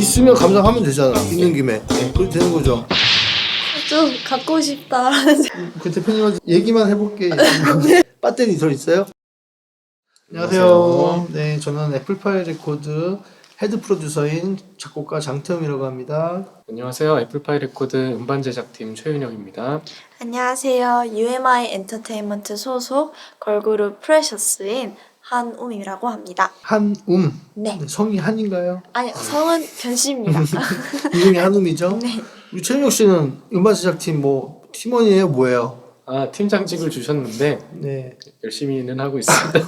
있으면 감상하면 되잖아. 있는 김에. 그렇게 되는 거죠. 좀 갖고 싶다. 그 대표님한테 얘기만 해볼게. 배터리 더 있어요? 안녕하세요. 안녕하세요. 네, 저는 애플파이 레코드 헤드 프로듀서인 작곡가 장태웅이라고 합니다. 안녕하세요. 애플파이 레코드 음반 제작팀 최윤영입니다. 안녕하세요. UMI 엔터테인먼트 소속 걸그룹 프레셔스인 한움이라고 합니다. 한움. 네. 성이 한인가요? 아니, 성은 변씨입니다. 이름이 한움이죠? 네. 우리 최윤영 씨는 음반 제작팀 뭐 팀원이에요? 뭐예요? 팀장직을 주셨는데 네. 열심히는 하고 있습니다.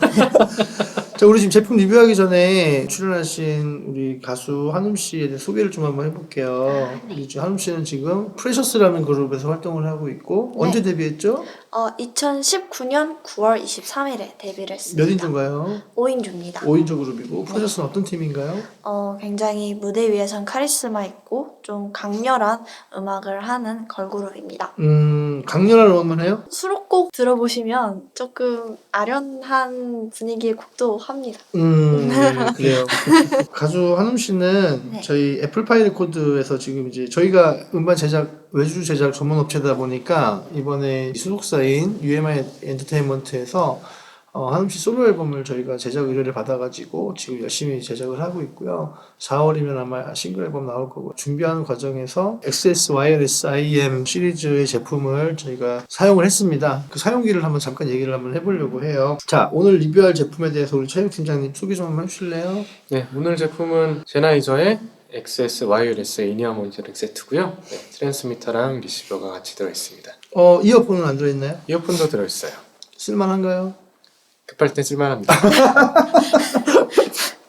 자, 우리 지금 제품 리뷰하기 전에 출연하신 우리 가수 한움 씨에 대해 소개를 좀 한번 해볼게요. 우리 한움 씨는 지금 프레셔스라는 그룹에서 활동을 하고 있고 언제 데뷔했죠? 2019년 9월 23일에 데뷔를 했습니다. 몇 인조인가요? 5인조입니다. 5인조 그룹이고 프레셔스는 어떤 팀인가요? 굉장히 무대 위에선 카리스마 있고 좀 강렬한 음악을 하는 걸그룹입니다. 강렬한 음악만 해요? 수록곡 들어보시면 조금 아련한 분위기의 곡도 합니다. 그래요. 가수 한움 씨는 네. 저희 애플파이 레코드에서 지금 이제 저희가 음반 제작 외주 제작 전문 업체다 보니까 이번에 소속사인 UMI 엔터테인먼트에서 한움 씨 솔로 앨범을 저희가 제작 의뢰를 받아가지고 지금 열심히 제작을 하고 있고요. 4월이면 아마 싱글 앨범 나올 거고 준비하는 과정에서 XS Wireless IM 시리즈의 제품을 저희가 사용을 했습니다. 그 사용기를 한번 잠깐 얘기를 한번 해보려고 해요. 자, 오늘 리뷰할 제품에 대해서 우리 최윤 팀장님 소개 좀 한번 해주실래요? 네, 오늘 제품은 제나이저의 XS 와이어리스 이니어 모니터링 세트고요. 네, 트랜스미터랑 리시버가 같이 들어있습니다. 이어폰은 안 들어있나요? 이어폰도 들어있어요. 쓸만한가요? 급할 때 쓸만합니다.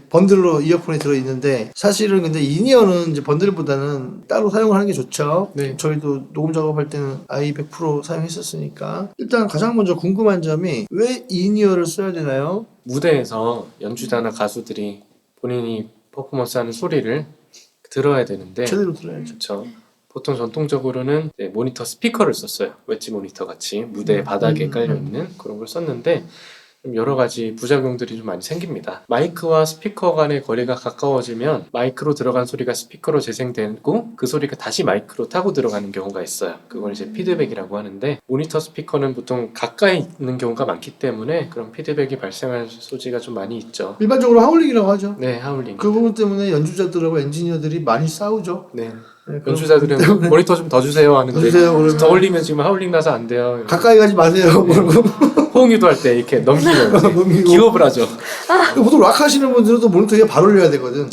번들로 이어폰이 들어있는데 사실은 근데 이니어는 이제 번들보다는 따로 사용을 하는 게 좋죠. 네. 저희도 녹음 작업할 때는 i100 프로 사용했었으니까 일단 가장 먼저 궁금한 점이 왜 이니어를 써야 되나요? 무대에서 연주자나 가수들이 본인이 퍼포먼스하는 소리를 들어야 되는데 제대로 들어야죠. 그렇죠. 보통 전통적으로는 모니터 스피커를 썼어요. 웨지 모니터 같이 무대 바닥에 깔려있는 그런 걸 썼는데 좀 여러 가지 부작용들이 좀 많이 생깁니다. 마이크와 스피커 간의 거리가 가까워지면 마이크로 들어간 소리가 스피커로 재생되고 그 소리가 다시 마이크로 타고 들어가는 경우가 있어요. 그걸 이제 피드백이라고 하는데 모니터 스피커는 보통 가까이 있는 경우가 많기 때문에 그런 피드백이 발생할 소지가 좀 많이 있죠. 일반적으로 하울링이라고 하죠. 네, 하울링. 그 부분 때문에 연주자들하고 엔지니어들이 많이 싸우죠. 네. 네, 연주자들은 모니터 좀 더 주세요 하는데 더 주세요, 그러면. 더 올리면 지금 하울링 나서 안 돼요. 가까이 가지 마세요. 호응 유도할 때 이렇게 넘기면 넘기고. 기업을 하죠. 보통 락 하시는 분들은 모니터에 바로 올려야 되거든.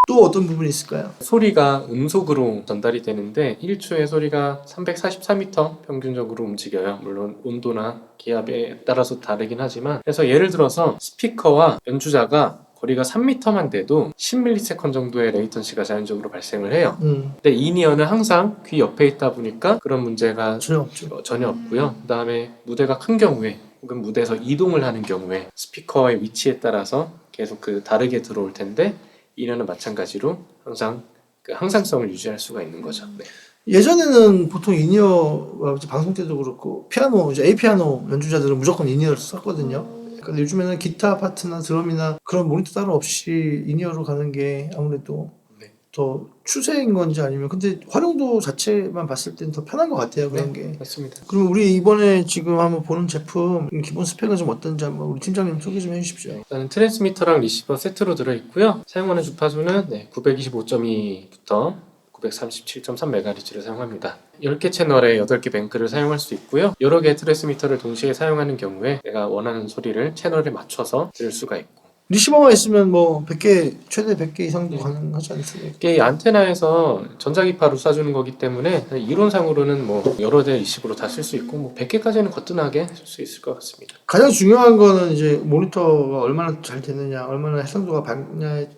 또 어떤 부분이 있을까요? 소리가 음속으로 전달이 되는데 1초에 소리가 344m 평균적으로 움직여요. 물론 온도나 기압에 따라서 다르긴 하지만 그래서 예를 들어서 스피커와 연주자가 거리가 3m만 돼도 10ms 정도의 레이턴시가 자연적으로 발생을 해요. 근데 이니어는 항상 귀 옆에 있다 보니까 그런 문제가 전혀 없죠. 전혀 없고요. 그 다음에 무대가 큰 경우에 혹은 무대에서 이동을 하는 경우에 스피커의 위치에 따라서 계속 다르게 들어올 텐데 이니어는 마찬가지로 항상 그 항상성을 유지할 수가 있는 거죠. 네. 예전에는 보통 이니어가 방송 때도 그렇고 피아노, 이제 A 피아노 연주자들은 무조건 이니어를 썼거든요. 근데 요즘에는 기타 파트나 드럼이나 그런 모니터 따로 없이 이니어로 가는 게 아무래도 네. 더 추세인 건지 아니면 근데 활용도 자체만 봤을 때는 더 편한 것 같아요. 그런 게. 맞습니다. 그럼 우리 이번에 지금 한번 보는 제품 기본 스펙은 좀 어떤지 한번 우리 팀장님 소개 좀 해주십시오. 일단은 트랜스미터랑 리시버 세트로 들어있고요. 사용하는 주파수는 925.2부터 937.3MHz를 사용합니다. 10개 채널에 8개 뱅크를 사용할 수 있고요. 여러 개의 트랜스미터를 동시에 사용하는 경우에 내가 원하는 소리를 채널에 맞춰서 들을 수가 있고 리시버가 있으면 뭐 100개, 최대 100개 이상도 가능하지 않습니까? 이게 이 안테나에서 전자기파로 쏴주는 거기 때문에 이론상으로는 뭐 여러 대 리시버로 다 쓸 수 있고 뭐 100개까지는 거뜬하게 쓸 수 있을 것 같습니다. 가장 중요한 거는 이제 모니터가 얼마나 잘 되느냐, 얼마나 해상도가 밝냐의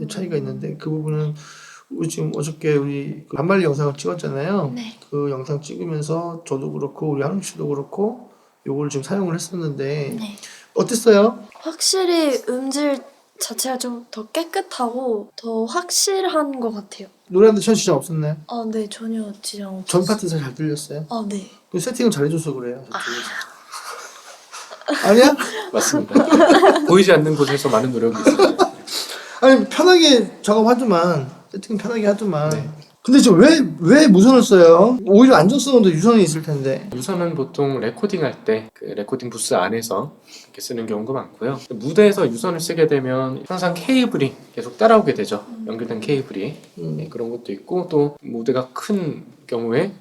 차이가 있는데 그 부분은 우리 지금 어저께 우리 그 반말리 영상을 찍었잖아요. 네. 그 영상 찍으면서 저도 그렇고 우리 한웅 씨도 그렇고 요걸 지금 사용을 했었는데 네. 어땠어요? 확실히 음질 자체가 좀 더 깨끗하고 더 확실한 것 같아요. 노래하는데 전 지장 없었나요? 네, 전혀 지장 전 없었어요. 파트 잘 들렸어요? 네. 그 세팅을 잘해줘서 그래요. 아니야? 맞습니다. 보이지 않는 곳에서 많은 노력이 있습니다. 아니 편하게 작업하더만 세팅 편하게 하더만. 네. 근데 지금 왜 무선을 써요? 오히려 안전성도 유선이 있을 텐데. 유선은 보통 레코딩 할 때 그 레코딩 부스 안에서 이렇게 쓰는 경우가 많고요. 무대에서 유선을 쓰게 되면 항상 케이블이 계속 따라오게 되죠. 연결된 케이블이. 네, 그런 것도 있고 또 무대가 큰 경우에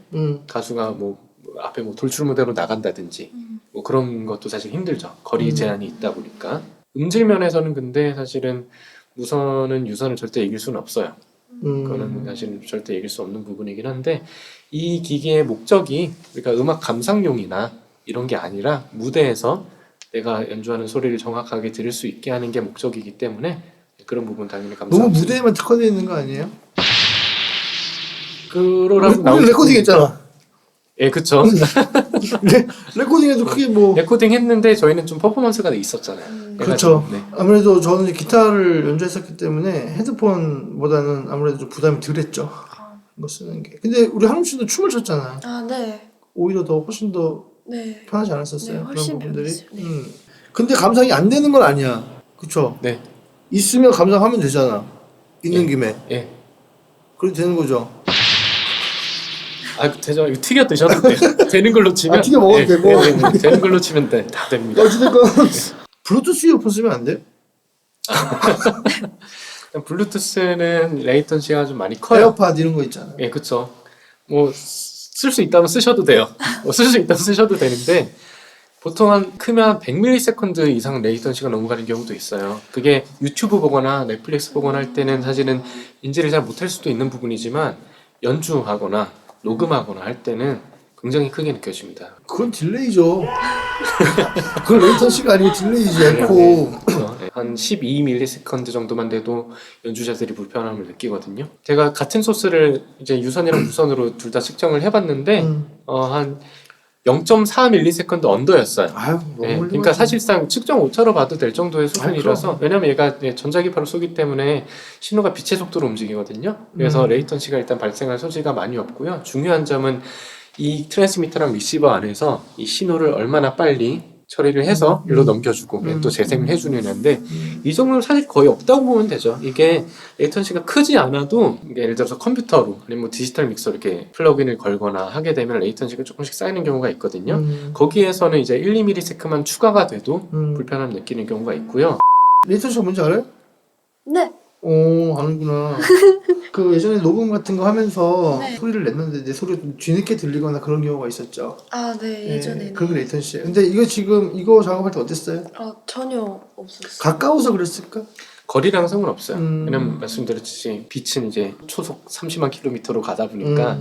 가수가 뭐 앞에 뭐 돌출 무대로 나간다든지 뭐 그런 것도 사실 힘들죠. 거리 제한이 있다 보니까. 음질 면에서는 근데 사실은 무선은 유선을 절대 이길 수는 없어요. 그거는 사실 절대 이길 수 없는 부분이긴 한데 이 기기의 목적이 그러니까 음악 감상용이나 이런 게 아니라 무대에서 내가 연주하는 소리를 정확하게 들을 수 있게 하는 게 목적이기 때문에 그런 부분 당연히 감사합니다. 너무 무대에만 특화되어 있는 거 아니에요? 그러라고 우리 레코딩 했잖아. 예, 그쵸. 레코딩에도 크게 뭐. 레코딩 했는데 저희는 좀 퍼포먼스가 있었잖아요. 그렇죠. 해가지고, 네. 아무래도 저는 이제 기타를 연주했었기 때문에 헤드폰보다는 아무래도 좀 부담이 덜했죠. 이거 쓰는 게. 근데 우리 한웅 씨도 춤을 췄잖아. 아, 네. 오히려 더 훨씬 더 네. 편하지 않았었어요? 네, 훨씬 그런 부분들이. 편했어요. 네. 근데 감상이 안 되는 건 아니야. 그쵸? 네. 있으면 감상하면 되잖아. 있는 예. 김에. 예. 그래도 되는 거죠. 아, 되죠. 이거 튀겨 드셔도 돼요. 되는 걸로 치면. 아, 튀겨 먹어도 되고. 네. 되는 걸로 치면 다 됩니다. 어찌됐건 블루투스 이어폰 쓰면 안 돼? 블루투스는 레이턴시가 좀 많이 커요. 에어팟 이런 거 있잖아. 예, 그쵸. 뭐, 쓸 수 있다면 쓰셔도 돼요. 쓸 수 있다면 쓰셔도 되는데, 보통 한 크면 100ms 이상 레이턴시가 넘어가는 경우도 있어요. 그게 유튜브 보거나 넷플릭스 보거나 할 때는 사실은 인지를 잘 못할 수도 있는 부분이지만, 연주하거나 녹음하거나 할 때는 굉장히 크게 느껴집니다. 그건 딜레이죠. 그건 레이턴시가 아니고 딜레이지. 에코. 그렇죠. 한 12ms 정도만 돼도 연주자들이 불편함을 느끼거든요. 제가 같은 소스를 이제 유선이랑 무선으로 둘 다 측정을 해봤는데 한 0.4ms 언더였어요. 아유, 너무 네, 훌륭하지. 그러니까 사실상 측정 오차로 봐도 될 정도의 수준이라서 왜냐면 얘가 전자기파로 쏘기 때문에 신호가 빛의 속도로 움직이거든요. 그래서 레이턴시가 일단 발생할 소지가 많이 없고요. 중요한 점은 이 트랜스미터랑 리시버 안에서 이 신호를 얼마나 빨리 처리를 해서 일로 넘겨주고 또 재생을 해주느냐인데 이 정도는 사실 거의 없다고 보면 되죠. 이게 레이턴시가 크지 않아도 이게 예를 들어서 컴퓨터로 아니면 뭐 디지털 믹서 이렇게 플러그인을 걸거나 하게 되면 레이턴시가 조금씩 쌓이는 경우가 있거든요. 거기에서는 이제 1, 2ms만 추가가 돼도 불편함 느끼는 경우가 있고요. 레이턴시가 뭔지 알아요? 네. 오, 아는구나. 그 예전에 녹음 같은 거 하면서 네. 소리를 냈는데 내 소리가 좀 뒤늦게 들리거나 그런 경우가 있었죠. 아, 네. 예전에는. 그게 레이턴시. 근데 이거 지금 이거 작업할 때 어땠어요? 전혀 없었어요. 가까워서 그랬을까? 거리랑 상관없어요. 왜냐면 말씀드렸듯이 빛은 이제 초속 30만 킬로미터로 가다 보니까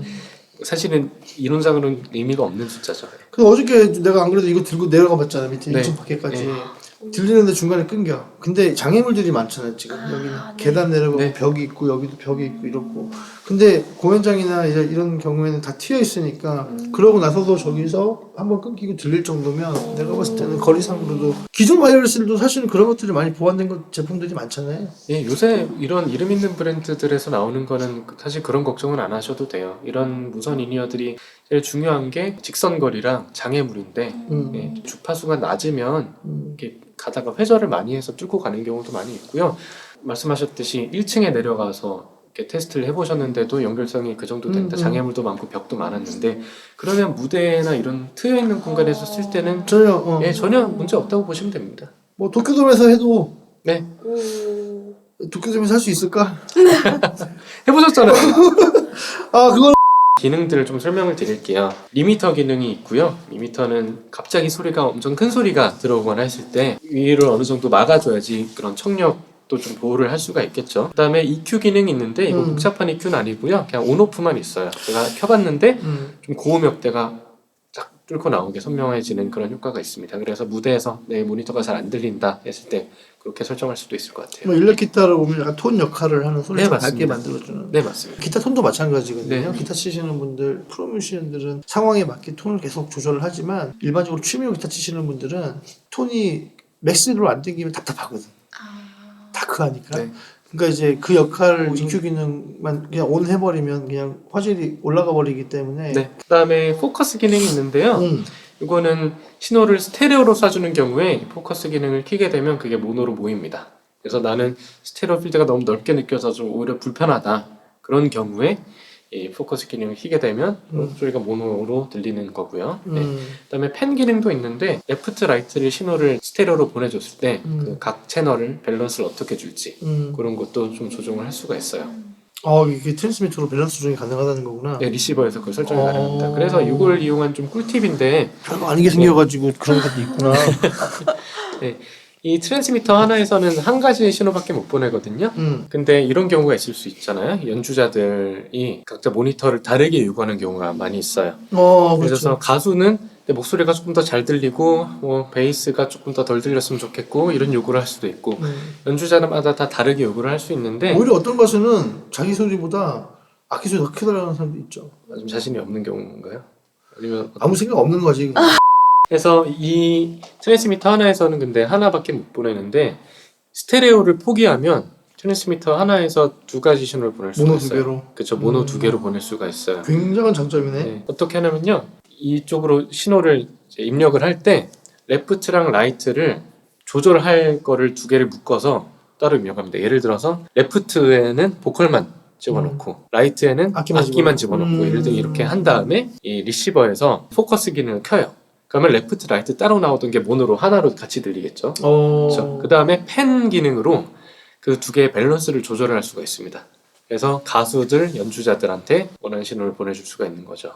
사실은 이론상으로는 의미가 없는 숫자죠. 근데 어저께 내가 안 그래도 이거 들고 내려가 봤잖아. 밑에 네. 2층 밖에까지. 네. 들리는데 중간에 끊겨. 근데 장애물들이 많잖아요 지금. 여기는 네. 계단 내려가고 네. 벽이 있고 여기도 벽이 있고 이렇고. 근데 공연장이나 이런 경우에는 다 튀어 있으니까 그러고 나서도 저기서 한번 끊기고 들릴 정도면 내가 봤을 때는 거리상으로도 기존 와이어리스들도 사실은 그런 것들이 많이 보완된 제품들이 많잖아요. 예, 요새 이런 이름 있는 브랜드들에서 나오는 거는 사실 그런 걱정은 안 하셔도 돼요. 이런 무선 인이어들이 제일 중요한 게 직선거리랑 장애물인데 예, 주파수가 낮으면 이렇게 가다가 회전을 많이 해서 뚫고 가는 경우도 많이 있고요. 말씀하셨듯이 1층에 내려가서 이렇게 테스트를 해보셨는데도 연결성이 그 정도 된다. 장애물도 많고 벽도 많았는데 그러면 무대나 이런 트여 있는 공간에서 쓸 때는 전혀 예, 전혀 문제 없다고 보시면 됩니다. 뭐 도쿄돔에서 해도 네, 도쿄돔에서 할 수 있을까? 해보셨잖아요. 아 그건 기능들을 좀 설명을 드릴게요. 리미터 기능이 있고요. 리미터는 갑자기 소리가 엄청 큰 소리가 들어오거나 했을 때 위를 어느 정도 막아줘야지 그런 청력도 좀 보호를 할 수가 있겠죠. 그 다음에 EQ 기능이 있는데 이거 복잡한 EQ는 아니고요. 그냥 온오프만 있어요. 제가 켜봤는데 좀 고음역대가 딱 뚫고 나오게 선명해지는 그런 효과가 있습니다. 그래서 무대에서 내 모니터가 잘 안 들린다 했을 때 그렇게 설정할 수도 있을 것 같아요. 뭐 일렉 기타를 보면 약간 톤 역할을 하는 소리를 네, 밝게 맞습니다. 만들어주는. 네, 맞습니다. 기타 톤도 마찬가지거든요. 네. 기타 치시는 분들, 프로뮤지션들은 상황에 맞게 톤을 계속 조절을 하지만 일반적으로 취미로 기타 치시는 분들은 톤이 맥스로 안 땡기면 답답하거든. 다크하니까. 네. 그러니까 이제 그 역할을 EQ 기능만 그냥 온 해버리면 그냥 화질이 올라가 버리기 때문에. 네. 그 다음에 포커스 기능이 있는데요. 이거는 신호를 스테레오로 쏴주는 경우에 포커스 기능을 켜게 되면 그게 모노로 모입니다. 그래서 나는 스테레오 필드가 너무 넓게 느껴서 좀 오히려 불편하다. 그런 경우에 이 포커스 기능을 켜게 되면 소리가 모노로 들리는 거고요. 네. 그다음에 펜 기능도 있는데 레프트 라이트를 신호를 스테레오로 보내줬을 때 그 각 채널을 밸런스를 어떻게 줄지 그런 것도 좀 조정을 할 수가 있어요. 이게 트랜스미터로 밸런스 조정이 가능하다는 거구나. 네, 리시버에서 그걸 설정이 가능합니다. 그래서 이걸 이용한 좀 꿀팁인데 별거 아니게 생겨가지고 그런 것도 있구나. 네, 이 트랜스미터 하나에서는 한 가지 신호밖에 못 보내거든요. 근데 이런 경우가 있을 수 있잖아요. 연주자들이 각자 모니터를 다르게 요구하는 경우가 많이 있어요. 그렇죠. 그래서 가수는 내 목소리가 조금 더 잘 들리고 뭐 베이스가 조금 더 덜 들렸으면 좋겠고 이런 요구를 할 수도 있고 연주자마다 다 다르게 요구를 할 수 있는데 오히려 어떤 가수는 자기 소리보다 악기 소리 더 크다라는 사람도 있죠. 좀 자신이 없는 경우인가요? 아니면 아무 생각 없는 거지. 그래서 이 트랜스미터 하나에서는 근데 하나밖에 못 보내는데 스테레오를 포기하면 트랜스미터 하나에서 두 가지 신호를 보낼 수가 모노 있어요. 두 개로. 그렇죠. 모노 두 개로 보낼 수가 있어요. 굉장한 장점이네. 네. 어떻게 하냐면요. 이쪽으로 신호를 이제 입력을 할 때 레프트랑 라이트를 조절할 거를 두 개를 묶어서 따로 입력합니다. 예를 들어서 레프트에는 보컬만 집어넣고 라이트에는 악기만 집어넣고 예를 들어 이렇게 한 다음에 이 리시버에서 포커스 기능을 켜요. 그러면 레프트, 라이트 따로 나오던 게 모노로 하나로 같이 들리겠죠. 그렇죠. 그 다음에 펜 기능으로 그 두 개의 밸런스를 조절할 수가 있습니다. 그래서 가수들, 연주자들한테 원하는 신호를 보내줄 수가 있는 거죠.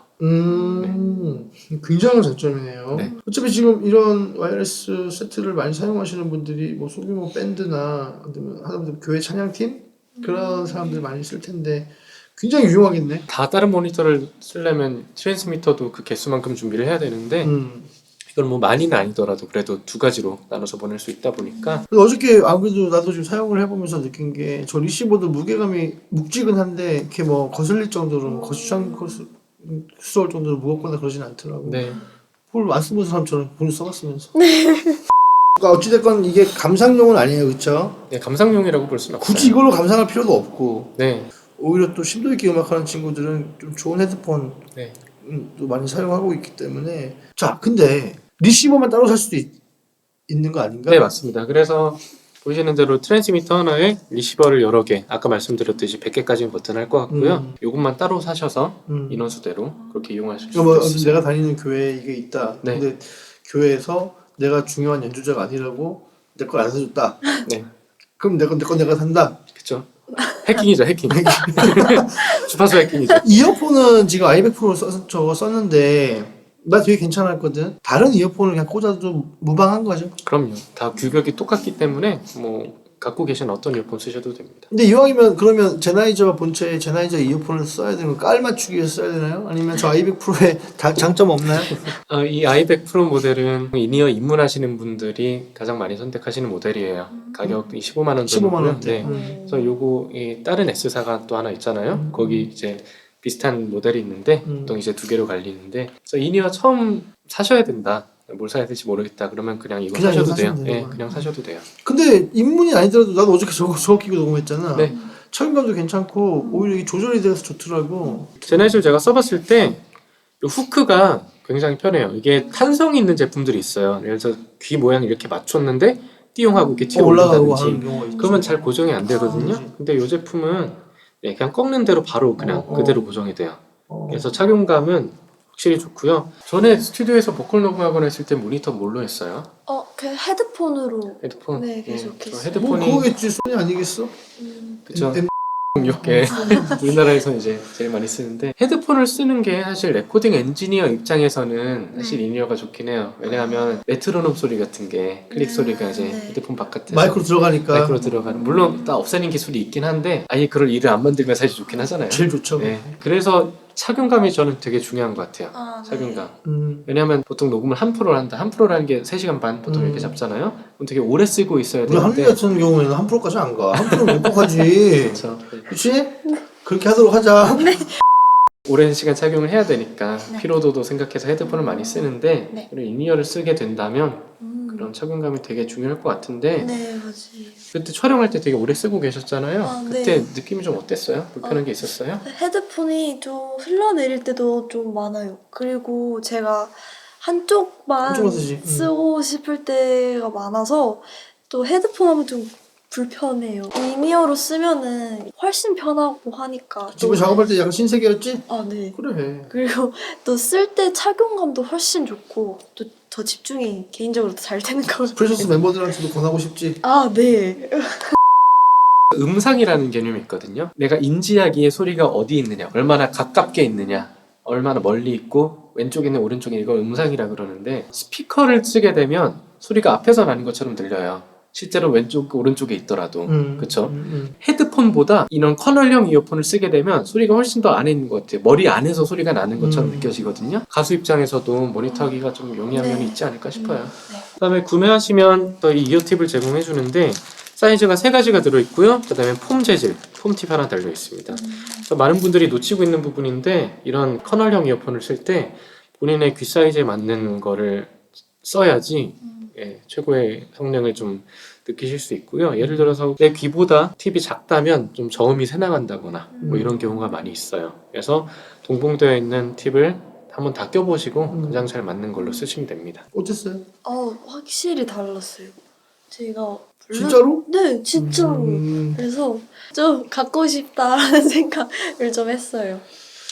굉장한 장점이네요. 네. 어차피 지금 이런 와이어리스 세트를 많이 사용하시는 분들이 뭐 소규모 밴드나 아니면 하다못해 교회 찬양팀 그런 사람들 많이 쓸 텐데 굉장히 유용하겠네. 다 다른 모니터를 쓰려면 트랜스미터도 그 개수만큼 준비를 해야 되는데 이걸 뭐 많이는 아니더라도 그래도 두 가지로 나눠서 보낼 수 있다 보니까 그래서 어저께 아무래도 나도 지금 사용을 해보면서 느낀 게 저 리시버도 무게감이 묵직은한데 이렇게 뭐 거슬릴 정도로 거스러울 정도로 무겁거나 그러진 않더라고. 네. 볼 안 쓰는 사람처럼 본인 써봤으면서. 그러니까 어찌됐건 이게 감상용은 아니에요, 그렇죠? 네, 감상용이라고 볼 수는 없어요. 굳이 이걸로 감상할 필요도 없고 네. 오히려 또 심도 있게 음악하는 친구들은 좀 좋은 헤드폰 네. 또 많이 사용하고 있기 때문에 자 근데 리시버만 따로 살 수도 있는 거 아닌가? 네, 맞습니다. 그래서 보시는 대로 트랜스미터 하나에 리시버를 여러 개, 아까 말씀드렸듯이 100개까지는 버튼 할 것 같고요. 이것만 따로 사셔서 인원수대로 그렇게 이용하실 수 뭐 있습니다. 내가 다니는 교회에 이게 있다. 네. 근데 교회에서 내가 중요한 연주자가 아니라고 내 걸 안 사줬다. 네, 그럼 내 건 내가 산다. 그렇죠. 해킹이죠, 해킹. 주파수 해킹이죠. 이어폰은 지금 아이백 프로 저거 썼는데 나 되게 괜찮았거든. 다른 이어폰을 그냥 꽂아도 무방한 거죠. 그럼요. 다 규격이 똑같기 때문에 뭐 갖고 계신 어떤 이어폰 쓰셔도 됩니다. 근데 이왕이면 그러면 제나이저와 본체에 제나이저 이어폰을 써야 되는 거 깔 맞추기 위해서 써야 되나요? 아니면 저 아이백 프로에 장점 없나요? 이 아이백 프로 모델은 인이어 입문하시는 분들이 가장 많이 선택하시는 모델이에요. 가격이 15만 원 15만 정도고요. 원대. 네. 그래서 요거 이 다른 S사가 또 하나 있잖아요. 거기 이제 비슷한 모델이 있는데 보통 이제 두 개로 갈리는데 그래서 인이어 처음 사셔야 된다. 뭘 사야 될지 모르겠다. 그러면 그냥 이거 그냥 사셔도 이거 돼요. 사시면 네, 되는 그냥 사셔도 돼요. 근데 입문이 아니더라도 나도 어저께 저거 끼고 녹음했잖아. 네. 착용감도 괜찮고 오히려 이 조절이 돼서 좋더라고. 제네시를 제가 써봤을 때 이 후크가 굉장히 편해요. 이게 탄성이 있는 제품들이 있어요. 예를 들어서 귀 모양 이렇게 맞췄는데 띠용하고 이렇게 튀어 올라가고 하는 올린다든지 경우가 있죠. 그러면 잘 고정이 안 되거든요. 그렇지. 근데 이 제품은 네, 그냥 꺾는 대로 바로 그냥 그대로 고정이 돼요. 어. 그래서 착용감은 확실히 좋고요. 전에 스튜디오에서 보컬 녹음하거나 했을 때 모니터 뭘로 했어요? 그 헤드폰으로 헤드폰? 네, 계속 저 했어요. 헤드폰이 그거겠지. 소니 아니겠어? 그쵸. M- 이렇게 우리나라에서 이제 제일 많이 쓰는데 헤드폰을 쓰는 게 사실 레코딩 엔지니어 입장에서는 사실 인이어가 좋긴 해요. 왜냐하면 메트로놈 소리 같은 게 클릭 소리가 이제 네. 헤드폰 바깥에서 마이크로 들어가니까 마이크로 들어가는 물론 다 없애는 기술이 있긴 한데 아예 그럴 일을 안 만들면 사실 좋긴 하잖아요. 제일 좋죠. 네. 그래서 착용감이 저는 되게 중요한 것 같아요. 네. 착용감. 음. 왜냐하면 보통 녹음을 한 프로를 한다. 한 프로라는 게 3시간 반 보통 이렇게 잡잖아요. 그럼 되게 오래 쓰고 있어야 우리 한국 되는데 같은 경우에는 한 프로까지 안 가. 한 프로 못 가지. 그렇죠. 그렇지? 그렇게 하도록 하자. 오랜 시간 착용을 해야 되니까 네. 피로도도 생각해서 헤드폰을 많이 쓰는데 네. 그런 인이어를 쓰게 된다면 그런 착용감이 되게 중요할 것 같은데 네, 맞지. 그때 촬영할 때 되게 오래 쓰고 계셨잖아요. 아, 그때 네. 느낌이 좀 어땠어요? 불편한 게 있었어요? 헤드폰이 좀 흘러내릴 때도 좀 많아요. 그리고 제가 한쪽만 한쪽만 쓰지. 쓰고 싶을 때가 많아서 또 헤드폰 하면 좀 불편해요. 이니어로 쓰면은 훨씬 편하고 하니까. 지금 작업할 때 약간 신세계였지? 아, 네. 그래. 그리고 또 쓸 때 착용감도 훨씬 좋고 또 더 집중이 개인적으로 더 잘 되는 것 같아요. 프레셔스 멤버들한테도 권하고 싶지? 아, 네. 음상이라는 개념이 있거든요. 내가 인지하기에 소리가 어디 있느냐, 얼마나 가깝게 있느냐, 얼마나 멀리 있고 왼쪽에 있는 오른쪽에 있는 이걸 음상이라 그러는데, 스피커를 쓰게 되면 소리가 앞에서 나는 것처럼 들려요. 실제로 왼쪽 오른쪽에 있더라도. 그쵸? 헤드폰보다 이런 커널형 이어폰을 쓰게 되면 소리가 훨씬 더 안에 있는 것 같아요. 머리 안에서 소리가 나는 것처럼 느껴지거든요. 가수 입장에서도 모니터하기가 좀 용이한 네. 면이 있지 않을까 싶어요. 네. 그다음에 구매하시면 또 이 이어 팁을 제공해 주는데, 사이즈가 3가지가 들어있고요. 그 다음에 폼 재질, 폼팁 하나 달려있습니다. 그래서 많은 분들이 놓치고 있는 부분인데, 이런 커널형 이어폰을 쓸 때 본인의 귀 사이즈에 맞는 거를 써야지 예, 최고의 성능을 좀 느끼실 수 있고요. 예를 들어서 내 귀보다 팁이 작다면 좀 저음이 새 나간다거나 뭐 이런 경우가 많이 있어요. 그래서 동봉되어 있는 팁을 한번 다 껴보시고 가장 잘 맞는 걸로 쓰시면 됩니다. 어땠어요? 확실히 달랐어요. 제가 진짜로? 네, 진짜로. 그래서 좀 갖고 싶다라는 생각을 좀 했어요.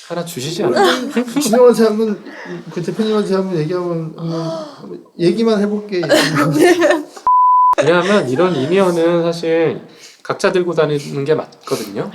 하나 주시지 않아요? 진영한테 한번 그 대표님한테 한번 얘기하면 한번 얘기만 해볼게. 왜냐하면 이런 이니어는 사실 각자 들고 다니는 게 맞거든요.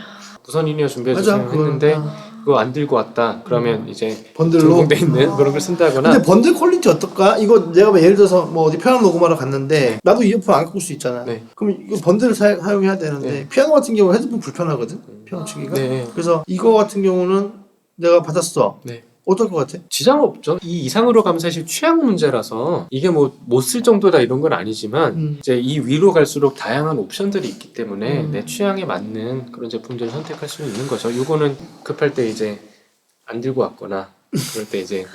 무선 이니어 준비해주세요 맞아, 했는데 그건, 그거 안 들고 왔다 그러면 이제 번들로. 동봉돼 있는 그런 걸 쓴다거나. 근데 번들 퀄리티 어떨까? 이거 내가 뭐 예를 들어서 뭐 어디 피아노 녹음하러 갔는데 나도 이어폰 안 갖고 올 수 있잖아. 네. 그럼 이거 번들을 사용해야 되는데 네. 피아노 같은 경우 헤드폰 불편하거든. 피아노 치기가. 네. 그래서 이거 같은 경우는 내가 받았어. 네. 어떨 것 같아? 지장 없죠. 이 이상으로 가면 사실 취향 문제라서 이게 뭐 못 쓸 정도다 이런 건 아니지만 이제 이 위로 갈수록 다양한 옵션들이 있기 때문에 내 취향에 맞는 그런 제품들을 선택할 수 있는 거죠. 요거는 급할 때 이제 안 들고 왔거나 그럴 때 이제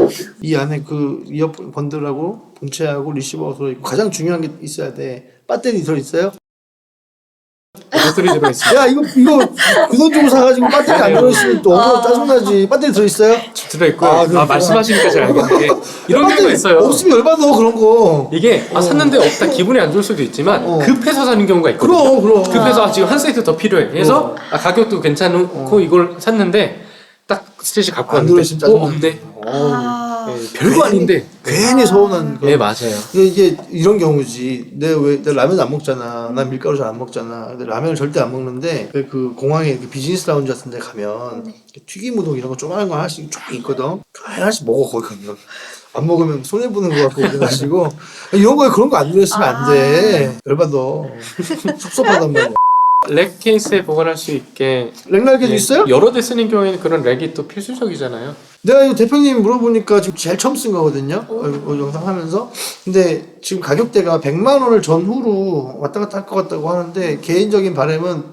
이 안에 그 이어폰 번들하고 본체하고 리시버가 들어있고 가장 중요한 게 있어야 돼. 배터리 들어있어요? 배터리 들어있어요. 야 이거 그 돈 주고 사가지고 배터리 안 들어있으면 또 얼마나 짜증나지. 배터리 들어있어요? 들어있고요. 그렇구나. 말씀하시니까 잘 알겠는데 이런 경우가 배터리 있어요. 없으면 열받아 그런 거. 이게 샀는데 없다 기분이 안 좋을 수도 있지만 어. 급해서 사는 경우가 있거든요. 그럼. 급해서 지금 한 세트 더 필요해. 그래서 가격도 괜찮고 이걸 샀는데 딱 스테이지 갖고 안 왔는데 들어있으면 짜증나. 없네. 아, 예, 별거 아닌데. 괜히 서운한 거. 네 맞아요. 이게 이런 경우지. 내가 라면 안 먹잖아. 난 밀가루 잘 안 먹잖아. 근데 라면을 절대 안 먹는데 그 공항에 이렇게 비즈니스 라운지 같은 데 가면 이렇게 튀김 우동 이런 거 조그마한 거 하나씩 쫙 있거든. 하나씩 먹어 거기 가면. 안 먹으면 손해 보는 거 같고 그래가지고 이런 거에 그런 거 안 들어있으면 안 돼. 열받아. 섭섭하단 말이야. 렉 케이스에 보관할 수 있게 렉날개도 있어요? 여러 대 쓰는 경우에는 그런 렉이 또 필수적이잖아요. 내가 이거 대표님 물어보니까 지금 제일 처음 쓴 거거든요. 영상 하면서. 근데 지금 가격대가 100만 원을 전후로 왔다 갔다 할 것 같다고 하는데 개인적인 바람은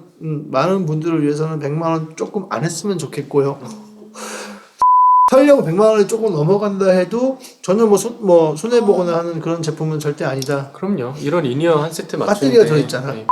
많은 분들을 위해서는 100만 원 조금 안 했으면 좋겠고요. 살려고 100만 원이 조금 넘어간다 해도 전혀 뭐 손해보거나 하는 그런 제품은 절대 아니다. 그럼요. 이런 이니어 한 세트 맞추는데 배터리가 들어있잖아. 네.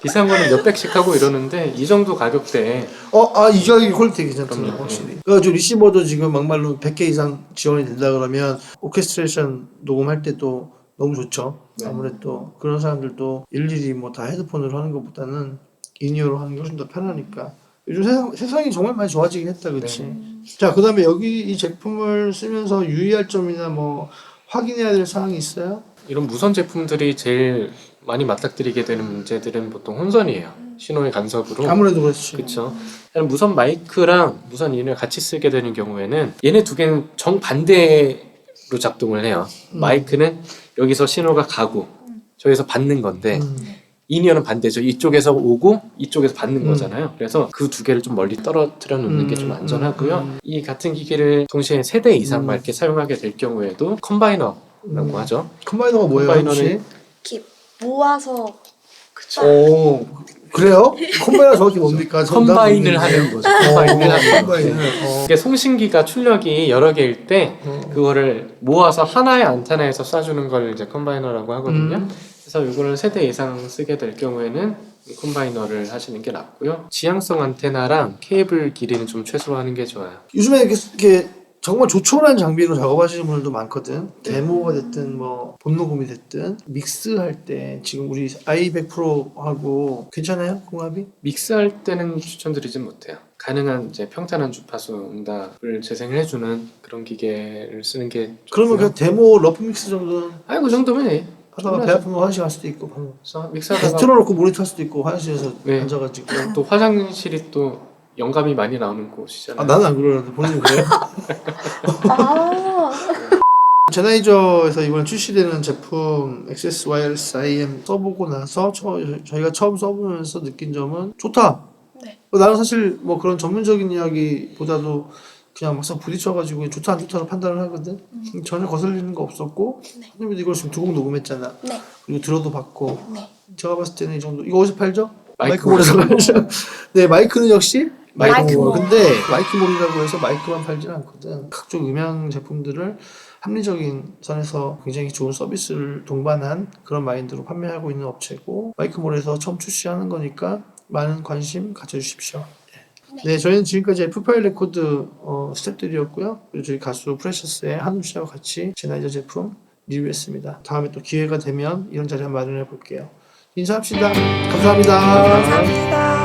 비싼 거는 몇백씩 하고 이러는데 이 정도 가격대에 이 가격이 퀄리티 괜찮더라, 그럼요. 확실히. 그래가지고 리시버도 지금 막말로 100개 이상 지원이 된다 그러면 오케스트레이션 녹음할 때도 너무 좋죠. 네. 아무래도 그런 사람들도 일일이 뭐 다 헤드폰으로 하는 것보다는 인이어로 하는 게 훨씬 더 편하니까. 요즘 세상이 정말 많이 좋아지긴 했다, 그렇지? 네. 자, 그 다음에 여기 이 제품을 쓰면서 유의할 점이나 뭐 확인해야 될 사항이 있어요? 이런 무선 제품들이 제일 많이 맞닥뜨리게 되는 문제들은 보통 혼선이에요. 신호의 간섭으로. 아무래도 그렇지. 그렇죠. 무선 마이크랑 무선 이니어를 같이 쓰게 되는 경우에는 얘네 두 개는 정반대로 작동을 해요. 마이크는 여기서 신호가 가고 저기서 받는 건데 이니어는 반대죠. 이쪽에서 오고 이쪽에서 받는 거잖아요. 그래서 그 두 개를 좀 멀리 떨어뜨려 놓는 게 좀 안전하고요. 이 같은 기기를 동시에 3대 이상 막 이렇게 사용하게 될 경우에도 컴바이너라고 하죠. 컴바이너가 뭐예요, 혹시? 컴바이너는 이렇게 모아서 오, 그래요? 컴바이너 정확히 뭡니까? 컴바인을 하는 거죠. 컴바인을 하는 거. 컴바인을. 이게 송신기가 출력이 여러 개일 때 그거를 모아서 하나의 안테나에서 쏴주는 걸 이제 컴바이너라고 하거든요. 그래서 이거를 3대 이상 쓰게 될 경우에는 컴바이너를 하시는 게 낫고요. 지향성 안테나랑 케이블 길이는 좀 최소화하는 게 좋아요. 요즘에 이렇게 정말 조촐한 장비로 작업하시는 분들도 많거든. 데모가 됐든 뭐 본녹음이 됐든 믹스할 때 지금 우리 i100 프로하고 괜찮아요? 궁합이? 믹스할 때는 추천드리진 못해요. 가능한 이제 평탄한 주파수 응답을 재생해주는 그런 기계를 쓰는 게 그러면 좋고요. 그냥 데모 러프 믹스 정도는 아니 그 정도면 해. 하다가 배 아프면 화장실 갈 수도 있고 그래서 계속 믹스하다가 틀어놓고 모니터 할 수도 있고 화장실에서 네. 앉아가지고. 또 화장실이 또 영감이 많이 나오는 곳이잖아요. 아 나는 안 그러는데 본인은 그래요? 아, 제나이저에서 이번에 출시되는 제품 액세스 와이어리스 IM 써보고 나서 저희가 처음 써보면서 느낀 점은 좋다. 네. 나는 사실 뭐 그런 전문적인 이야기보다도 그냥 막상 부딪혀가지고 좋다 안 좋다로 판단을 하거든. 전혀 거슬리는 거 없었고 네. 선생님도 이걸 지금 2곡 녹음했잖아. 네. 그리고 들어도 봤고 네. 제가 봤을 때는 이 정도. 이거 어디서 팔죠? 마이크몰에서 마이크몰에서 팔죠. 네, 마이크는 역시 마이크몰. 근데 마이크몰이라고 해서 마이크만 팔지는 않거든. 각종 음향 제품들을 합리적인 선에서 굉장히 좋은 서비스를 동반한 그런 마인드로 판매하고 있는 업체고 마이크몰에서 처음 출시하는 거니까 많은 관심 가져주십시오. 네, 저희는 지금까지 F8 레코드 스태프들이었고요. 그리고 저희 가수 프레셔스의 한우 씨와 같이 제나이저 제품 리뷰했습니다. 다음에 또 기회가 되면 이런 자리 한번 마련해 볼게요. 인사합시다. 감사합니다. 감사합니다.